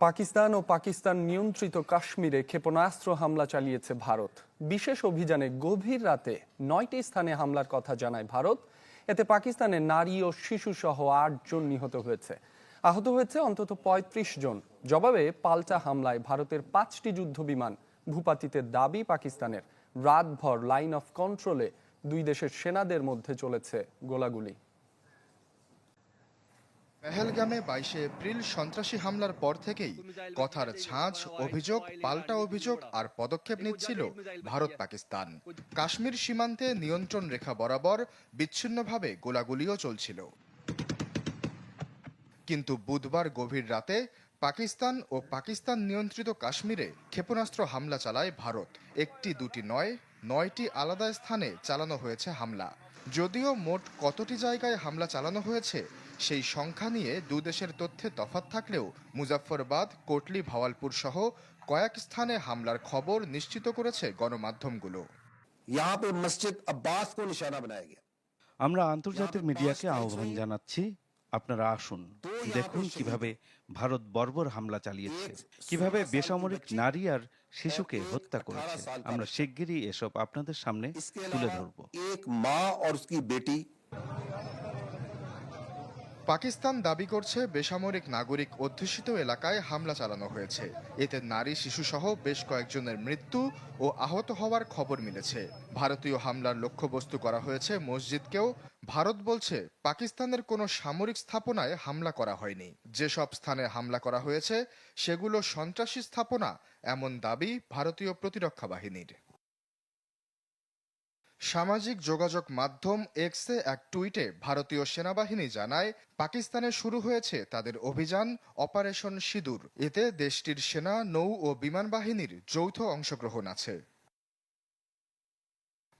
পাকিস্তান ও পাকিস্তান নিয়ন্ত্রিত কাশ্মীরে ক্ষেপণাস্ত্র হামলা চালিয়েছে ভারত। বিশেষ অভিযানে গভীর রাতে 9টি স্থানে হামলার কথা জানায় ভারত। এতে পাকিস্তানের নারী ও শিশু সহ 8 জন নিহত হয়েছে। আহত হয়েছে অন্তত 35 জন। জবাবে পাল্টা হামলায় ভারতের 5টি যুদ্ধবিমান ভূপাতিতের দাবি পাকিস্তানের। রাতভর লাইন অফ কন্ট্রোলে দুই দেশের সেনাদের মধ্যে চলেছে গোলাগুলি। পেহেলগামে 22 এপ্রিল সন্ত্রাসী হামলার পর থেকেই কথার ঝাঁজ, অভিযোগ, পাল্টা অভিযোগ আর পদক্ষেপ নিচ্ছিল ভারত পাকিস্তান। কাশ্মীর সীমান্তে নিয়ন্ত্রণ রেখা বরাবর বিচ্ছিন্নভাবে গোলাগুলিও চলছিল। কিন্তু বুধবার গভীর রাতে পাকিস্তান ও পাকিস্তান নিয়ন্ত্রিত কাশ্মীরে ক্ষেপণাস্ত্র হামলা চালায় ভারত। একটি দুটি নয়, 9টি আলাদা স্থানে চালানো হয়েছে হামলা। যদিও মোট কতটি জায়গায় হামলা চালানো হয়েছে সেই সংখ্যা নিয়ে দুদেশের তথ্যে তফাৎ থাকলেও মুজাফফরবাদ, কোটলি, ভাওয়ালপুর সহ কয়েক স্থানে হামলার খবর নিশ্চিত করেছে গণমাধ্যমগুলো। আমরা আন্তর্জাতিক মিডিয়াকে আহ্বান জানাচ্ছি, আপনারা আসুন, দেখুন কিভাবে ভারত বর্বর হামলা চালিয়েছে, কিভাবে বেসামরিক নারী আর শিশুকে হত্যা করেছে। আমরা শিগগিরই এসব আপনাদের সামনে তুলে ধরব। পাকিস্তান দাবি করছে বেসামরিক নাগরিক অধ্যুষিত এলাকায় হামলা চালানো হয়েছে। এতে নারী, শিশুসহ বেশ কয়েকজনের মৃত্যু ও আহত হওয়ার খবর মিলেছে। ভারতীয় হামলার লক্ষ্যবস্তু করা হয়েছে মসজিদকেও। ভারত বলছে পাকিস্তানের কোনো সামরিক স্থাপনায় হামলা করা হয়নি। যেসব স্থানে হামলা করা হয়েছে সেগুলো সন্ত্রাসী স্থাপনা, এমন দাবি ভারতীয় প্রতিরক্ষা বাহিনীর। সামাজিক যোগাযোগ মাধ্যম এক্সে এক টুইটে ভারতীয় সেনাবাহিনী জানায়, পাকিস্তানে শুরু হয়েছে তাদের অভিযান অপারেশন সিঁদুর। এতে দেশটির সেনা, নৌ ও বিমান বাহিনীর যৌথ অংশগ্রহণ আছে।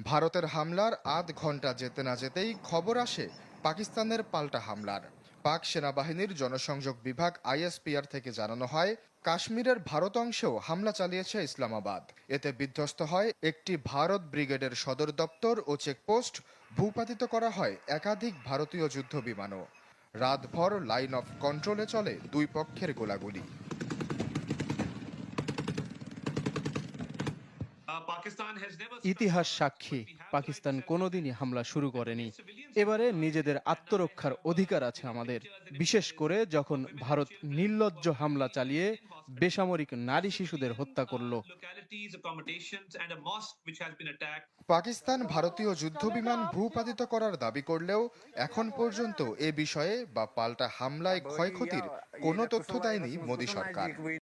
ভারতের হামলার আধ ঘন্টা যেতে না যেতেই খবর আসে পাকিস্তানের পাল্টা হামলার। পাক সেনাবাহিনীর জনসংযোগ বিভাগ আইএসপিআর থেকে জানানো হয়, কাশ্মীরের ভারত অংশেও হামলা চালিয়েছে ইসলামাবাদ। এতে বিধ্বস্ত হয় একটি ভারত ব্রিগেডের সদর দপ্তর ও চেকপোস্ট। ভূপাতিত করা হয় একাধিক ভারতীয় যুদ্ধ বিমানও। রাতভর লাইন অফ কন্ট্রোলে চলে দুই পক্ষের গোলাগুলি। ইতিহাস সাক্ষী, পাকিস্তান কোনোদিনই হামলা শুরু করেনি। এবারে নিজেদের আত্মরক্ষার অধিকার আছে আমাদের, বিশেষ করে যখন ভারত নির্লজ্জ হামলা চালিয়ে বেসামরিক নারী শিশুদের হত্যা করল। পাকিস্তান ভারতীয় যুদ্ধবিমান ভূপাতিত করার দাবি করলেও এখন পর্যন্ত এ বিষয়ে বা পাল্টা হামলায় ক্ষয়ক্ষতির কোনো তথ্য দেয়নি মোদি সরকার।